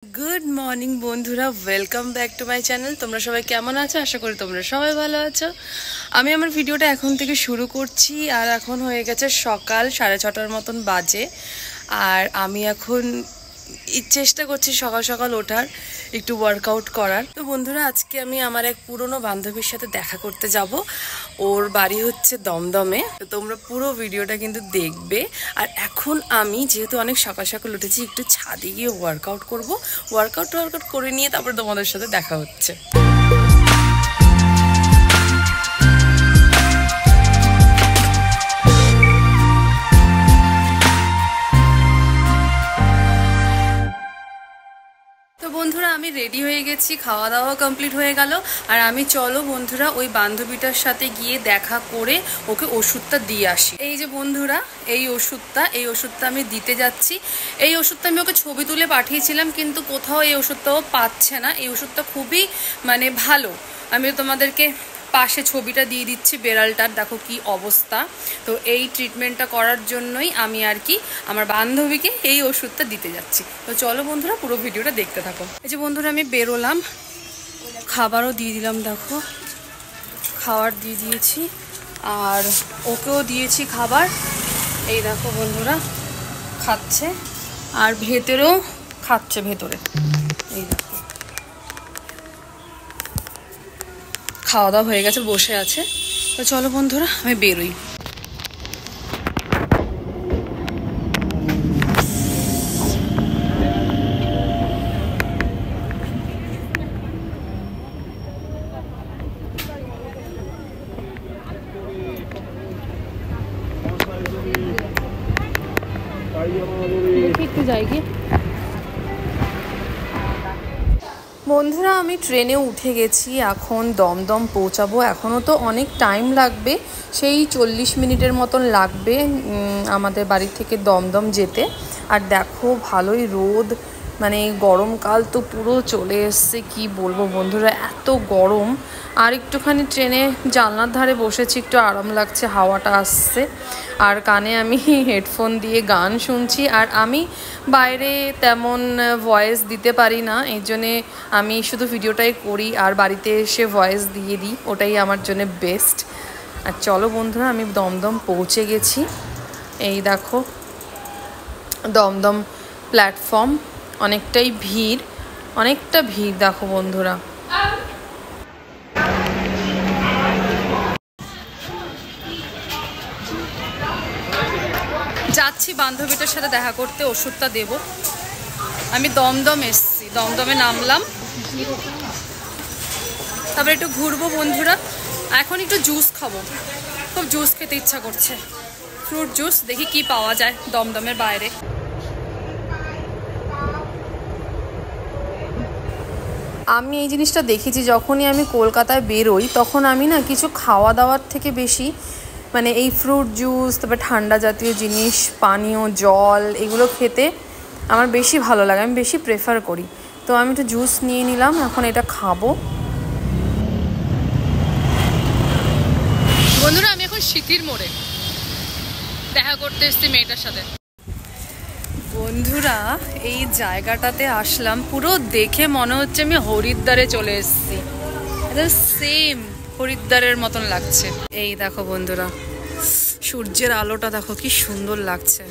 Good morning बंधुरा welcome back to my channel. तुम्हारा सबाई केमन आछो? आशा करी तुम्हारा सबाई भालो आछो। आमी आमार भिडियोटा एखन थेके शुरू करछि और एखन हये गेछे सकाल 6:30 मतन बाजे और आमी एखन চেষ্টা করছি সকাল সকাল ওঠার, একটু ওয়ার্কআউট করার। তো বন্ধুরা আজকে আমি আমার এক পুরনো বান্ধবীর সাথে দেখা করতে যাব। ওর বাড়ি হচ্ছে দমদমে। তো তোমরা পুরো ভিডিওটা কিন্তু দেখবে। আর এখন আমি যেহেতু অনেক সকাল সকাল উঠেছি, একটু ছাদে গিয়ে ওয়ার্কআউট করব। ওয়ার্কআউট করে নিয়ে তারপর তোমাদের সাথে দেখা হচ্ছে। বন্ধুরা আমি রেডি হয়ে গেছি, খাওয়া দাওয়া কমপ্লিট হয়ে গেল আর আমি চলো বন্ধুরা ওই বান্ধবীটার সাথে গিয়ে দেখা করে ওকে ওষুধটা দিয়ে আসি। এই যে বন্ধুরা এই ওষুধটা আমি দিতে যাচ্ছি। এই ওষুধটা আমি ওকে ছবি তুলে পাঠিয়েছিলাম, কিন্তু কোথাও এই ওষুধটাও পাচ্ছে না। এই ওষুধটা খুবই ভালো। আমি তোমাদেরকে পাশে ছবিটা দিয়ে দিচ্ছি বেড়ালটার, দেখো কি অবস্থা। তো এই ট্রিটমেন্টটা করার জন্যই আমি আর কি আমার বান্ধবীকে এই ওষুধটা দিতে যাচ্ছি। তো চলো বন্ধুরা পুরো ভিডিওটা দেখতে থাকো। এই যে বন্ধুরা আমি বেরোলাম, খাবারও দিয়ে দিলাম, দেখো খাবার দিয়ে দিয়েছি আর ওকেও দিয়েছি খাবার। এই দেখো বন্ধুরা খাচ্ছে আর ভেতরেও খাচ্ছে, ভেতরে এই দেখো খাওয়া দাওয়া হয়ে গেছে, বসে আছে। তো চলো বন্ধুরা আমি বেরোই। একটু যাইগে বন্ধুরা আমি ট্রেনে উঠে গেছি, এখন দমদম পৌঁছাবো। এখনও তো অনেক টাইম লাগবে, সেই 40 মিনিটের মতন লাগবে আমাদের বাড়ি থেকে দমদম যেতে। আর দেখো ভালোই রোদ, গরমকাল তো পুরো চলে এসছে, কি বলবো বন্ধুরা এত গরম। আর একটুখানি ট্রেনে জানলার ধারে বসেছি, একটু আরাম লাগছে, হাওয়াটা আসছে আর কানে আমি হেডফোন দিয়ে গান শুনছি। আর আমি বাইরে তেমন ভয়েস দিতে পারি না, এই জন্যে আমি শুধু ভিডিওটাই করি আর বাড়িতে এসে ভয়েস দিয়ে দিই, ওটাই আমার জন্য বেস্ট। আর চলো বন্ধুরা আমি দমদম পৌঁছে গেছি। এই দেখো দমদম প্ল্যাটফর্ম, অনেকটা ভিড় দেখো বন্ধুরা। যাচ্ছি বান্ধবীটার সাথে দেখা করতে, ওষুধটা দেব। আমি দমদম এসছি, দমদমে নামলাম, তারপরে একটু ঘুরবো বন্ধুরা। এখন একটু জুস খাবো, খুব জুস খেতে ইচ্ছা করছে, ফ্রুট জুস। দেখি কি পাওয়া যায় দমদমের বাইরে। আমি এই জিনিসটা দেখেছি, যখনই আমি কলকাতায় বেরোই তখন আমি না কিছু খাওয়া দাওয়ার থেকে বেশি এই ফ্রুট জুস, তারপরে ঠান্ডা জাতীয় জিনিস, পানীয় জল, এগুলো খেতে আমার বেশি ভালো লাগে, আমি বেশি প্রেফার করি। তো আমি একটু জুস নিয়ে নিলাম, এখন এটা খাবো। বন্ধুরা আমি এখন সিটির মোড়ে দেখা করতে এসেছি মেয়েটার সাথে। বন্ধুরা এই জায়গাটাতে আসলাম, পুরো দেখে মনে হচ্ছে আমি হরিদ্বারে চলে এসেছি, সেম হরিদ্বারের মতন লাগছে। এই দেখো বন্ধুরা সূর্যের আলোটা দেখো কি সুন্দর লাগছে।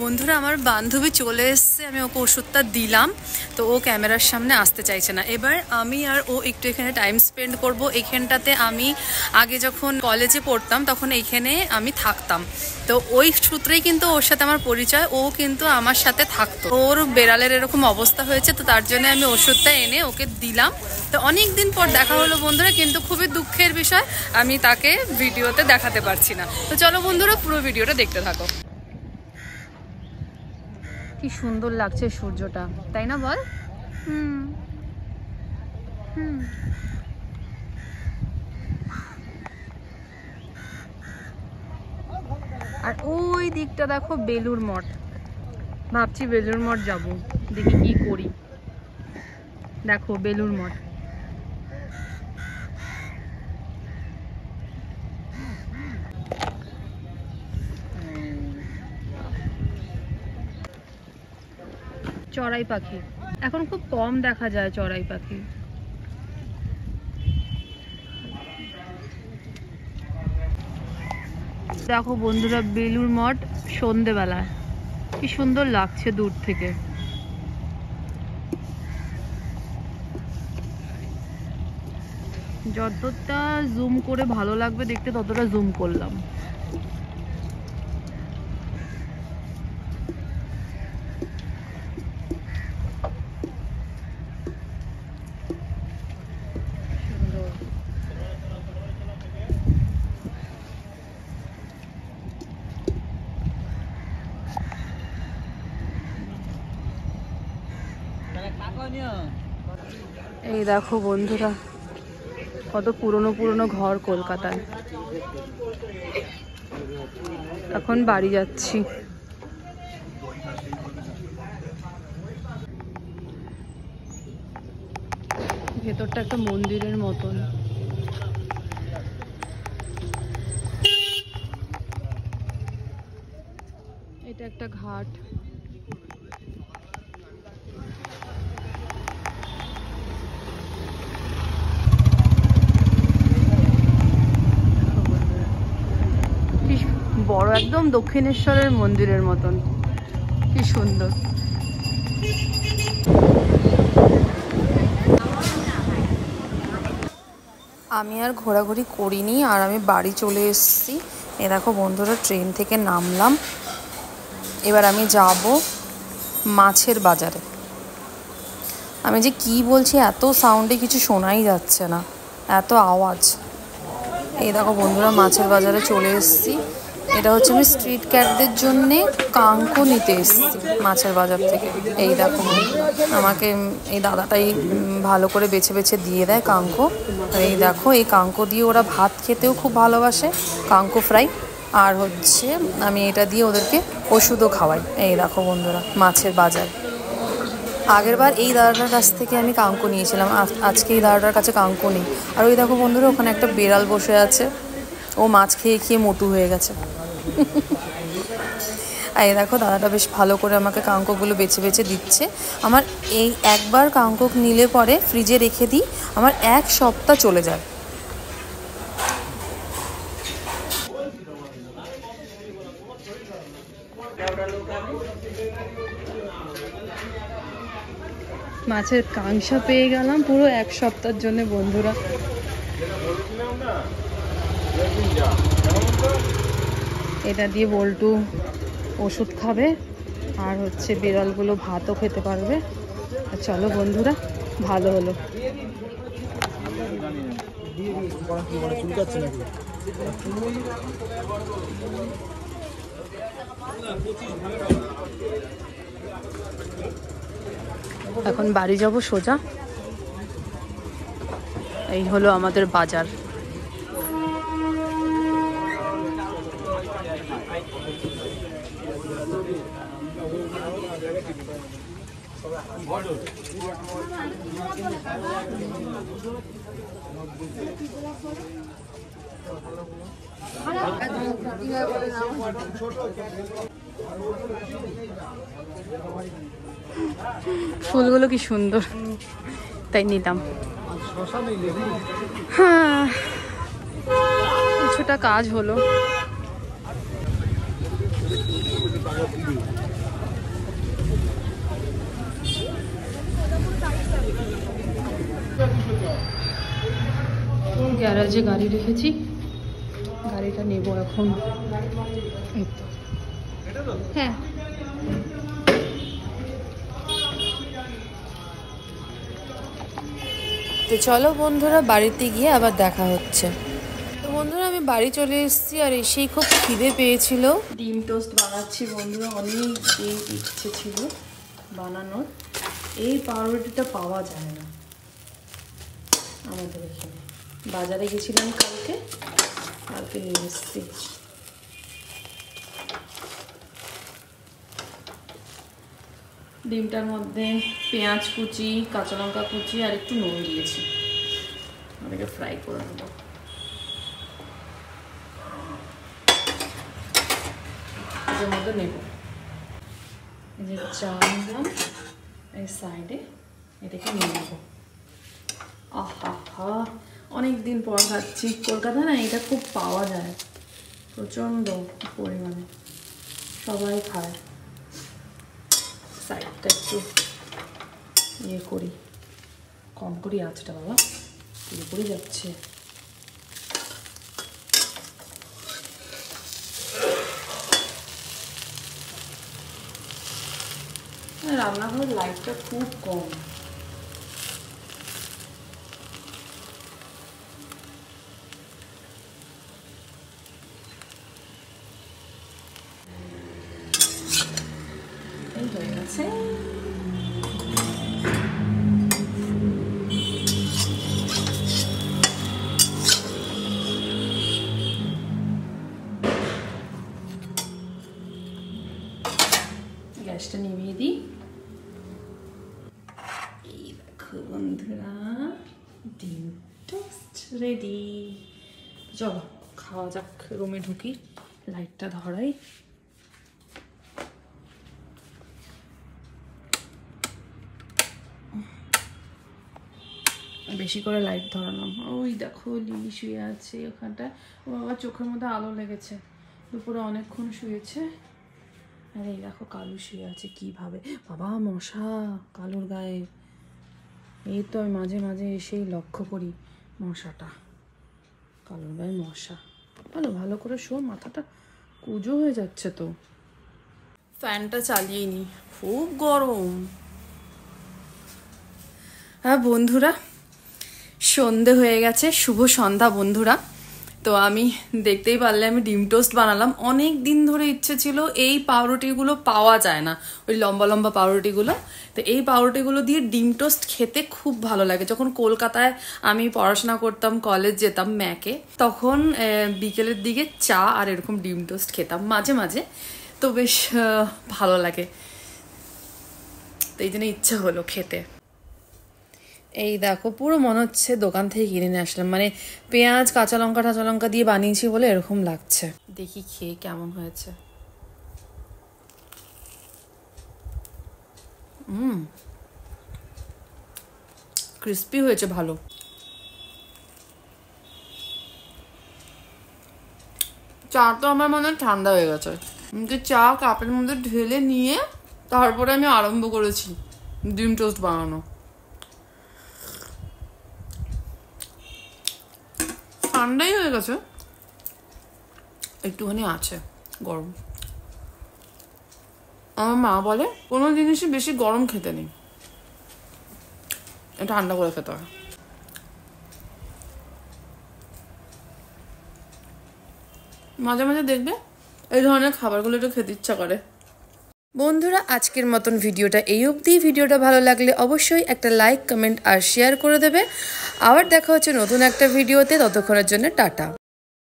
বন্ধুরা আমার বান্ধবী চলে এসছে, আমি ওকে ওষুধটা দিলাম, তো ও ক্যামেরার সামনে আসতে চাইছে না। এবার আমি আর ও একটু এখানে টাইম স্পেন্ড করব। এইখানটাতে আমি আগে যখন কলেজে পড়তাম তখন এইখানে আমি থাকতাম, তো ওই সূত্রেই কিন্তু ওর সাথে আমার পরিচয়। ও কিন্তু আমার সাথে থাকতো, ওর বেড়ালের এরকম অবস্থা হয়েছে, তো তার জন্য আমি ওষুধটা এনে ওকে দিলাম। তো অনেক দিন পর দেখা হলো বন্ধুরা, কিন্তু খুবই দুঃখের বিষয় আমি তাকে ভিডিওতে দেখাতে পারছি না। তো চলো বন্ধুরা পুরো ভিডিওটা দেখতে থাকো। কি সুন্দর লাগছে সূর্যটা, তাই না বল? আর ওই দিকটা দেখো বেলুর মঠ, ভাবছি বেলুর মঠ যাবো, দেখি কি করি। দেখো বেলুর মঠ। চড়াই পাখি এখন খুব কম দেখা যায়। চড়াই পাখি দেখো বন্ধুরা, বেলুড় মঠ সন্ধেবেলায় কি সুন্দর লাগছে দূর থেকে। যতটা জুম করে ভালো লাগবে দেখতে ততটা জুম করলাম। এই দেখো বন্ধুরা, কত পুরনো পুরনো ঘর কলকাতায়। এখন বাড়ি যাচ্ছি। ভেতরটা একটা মন্দিরের মতন। এটা একটা ঘাট। বড় একদম দক্ষিণেশ্বরের মন্দিরের মতন, কি সুন্দর। আমি আর ঘোরাঘুরি করিনি, আর আমি বাড়ি চলে এসেছি। এ দেখো বন্ধুরা, ট্রেন থেকে নামলাম। এবার আমি যাব মাছের বাজারে। আমি যে কি বলছি, এত সাউন্ডে কিছু শোনাই যাচ্ছে না, এত আওয়াজ। এই দেখো বন্ধুরা, মাছের বাজারে চলে এসেছি। এটা হচ্ছে আমি স্ট্রিট ক্যাটদের জন্যে কাঙ্কো নিতে এসেছি মাছের বাজার থেকে। এই দেখো, আমাকে এই দাদাটাই ভালো করে বেছে বেছে দিয়ে দেয় কাঙ্কো। এই দেখো, এই কাঙ্কো দিয়ে ওরা ভাত খেতেও খুব ভালোবাসে, কাঙ্কো ফ্রাই। আর হচ্ছে আমি এটা দিয়ে ওদেরকে ওষুধও খাওয়াই। এই দেখো বন্ধুরা, মাছের বাজার। আগেরবার এই দাদাটার কাছ থেকে আমি কাঙ্কো নিয়েছিলাম, আজকে এই দাদাটার কাছে কাঙ্কো নেই। আর ওই দেখো বন্ধুরা, ওখানে একটা বেড়াল বসে আছে, ও মাছ খেয়ে খেয়ে মোটু হয়ে গেছে। আর এই দেখো, দাদাটা বেশ ভালো করে আমাকে কাঙ্কোগুলো বেছে বেছে দিচ্ছে। আমার এই একবার কাঙ্কো নিলে পরে ফ্রিজে রেখে দিই, আমার 1 সপ্তাহ চলে যায়। মাছের কাংসা পেয়ে গেলাম পুরো 1 সপ্তাহের জন্য বন্ধুরা। এটা দিয়ে বল্টু ওষুধ খাবে, আর হচ্ছে বিড়ালগুলো ভাতও খেতে পারবে। চলো বন্ধুরা, ভালো হলো। এখন বাড়ি যাব সোজা। এই হলো আমাদের বাজার। ফুলগুলো কি সুন্দর, তাই নিলাম। হ্যাঁ, কিছুটা কাজ হলো। গ্যারাজে গাড়ি রেখেছি, গাড়িটা নেব এখন। হ্যাঁ, তো চলো বন্ধুরা, বাড়িতে গিয়ে আবার দেখা হচ্ছে। তো বন্ধুরা, আমি বাড়ি চলে এসেছি, আর এসেই খুব খিদে পেয়েছিল। ডিম টোস্ট বানাচ্ছি বন্ধুরা, অনেক দিন ইচ্ছে ছিল বানানোর। এই পাউরুটিটা পাওয়া যায় না আমাদের এখানে। বাজারে গেছিলাম কালকে নিয়ে এসেছি। ডিমটার মধ্যে পেঁয়াজ কুচি, কাঁচা লঙ্কা কুচি আর একটু নুন দিয়েছি। ওটাকে ফ্রাই করে নেব। এর মধ্যে নেব এই যে চা নিলাম, এই সাইডে এটাকে নিয়ে নেবো। আহা হা, অনেক দিন পর খাচ্ছি। কলকাতায় না এটা খুব পাওয়া যায় প্রচণ্ড পরিমাণে, সবাই খায়। সাইডটা একটু ইয়ে করি, কম করি আঁচটা, বাবা পুরো পড়ে যাচ্ছে। রান্নাঘরের লাইটটা খুব কম। এই হয়ে গেছে। গ্যাসটা নিভিয়ে দিই। এই দেখো বন্ধুরা, ডিম টোস্ট রেডি। চলো খাওয়া যাক। রুমে ঢুকি, লাইটটা ধরাই। বেশি করে লাইট ধরালাম। ওই দেখো লিলি শুয়ে আছে ওখানটায়। ও বাবা চোখের মধ্যে আলো লেগেছে, দুপুরে অনেকক্ষণ শুয়েছে। আর এই দেখো কালু শুয়ে আছে কিভাবে। বাবা মশা কালুর গায়ে। এই তো আমি মাঝে মাঝে এসেই লক্ষ্য করি মশাটা, কালুর গায়ে মশা। ভালো করে শো, মাথাটা কুঁজো হয়ে যাচ্ছে তো। ফ্যানটা চালিয়ে নি, খুব গরম। হ্যাঁ বন্ধুরা, সন্ধে হয়ে গেছে। শুভ সন্ধ্যা বন্ধুরা। তো আমি দেখতেই পারলে আমি ডিম টোস্ট বানালাম। অনেক দিন ধরে ইচ্ছে ছিল, এই পাউরুটিগুলো পাওয়া যায় না, ওই লম্বা লম্বা পাউরুটিগুলো। তো এই পাউরুটিগুলো দিয়ে ডিম টোস্ট খেতে খুব ভালো লাগে। যখন কলকাতায় আমি পড়াশোনা করতাম, কলেজ যেতাম ম্যাকে, তখন বিকেলের দিকে চা আর এরকম ডিম টোস্ট খেতাম মাঝে মাঝে। তো বেশ ভালো লাগে, তো এই জন্য ইচ্ছা হলো খেতে। এই দেখো পুরো মনে হচ্ছে দোকান থেকে কিনে নিয়ে আসলাম, মানে পেঁয়াজ কাঁচা লঙ্কা দিয়ে বানিয়েছি বলে এরকম লাগছে। দেখি খেয়ে কেমন হয়েছে। ক্রিস্পি হয়েছে ভালো। চা তো আমার মনে হয় ঠান্ডা হয়ে গেছে। চা কাপের মধ্যে ঢেলে নিয়ে তারপরে আমি আরম্ভ করেছি ডিম টোস্ট বানানো। ঠান্ডাই হয়ে গেছে, একটুখানি আছে গরম। আমার মা বলে কোনো জিনিসই বেশি গরম খেতে নেই, ঠান্ডা করে খেতে হয়। মাঝে মাঝে দেখবে এই ধরনের খাবারগুলো একটু খেতে ইচ্ছা করে। বন্ধুরা আজকের মতন ভিডিওটা এই অবধি। ভিডিওটা ভালো লাগলে অবশ্যই একটা লাইক, কমেন্ট আর শেয়ার করে দেবে। আবার দেখা হচ্ছে নতুন একটা ভিডিওতে, ততক্ষণের জন্য টাটা।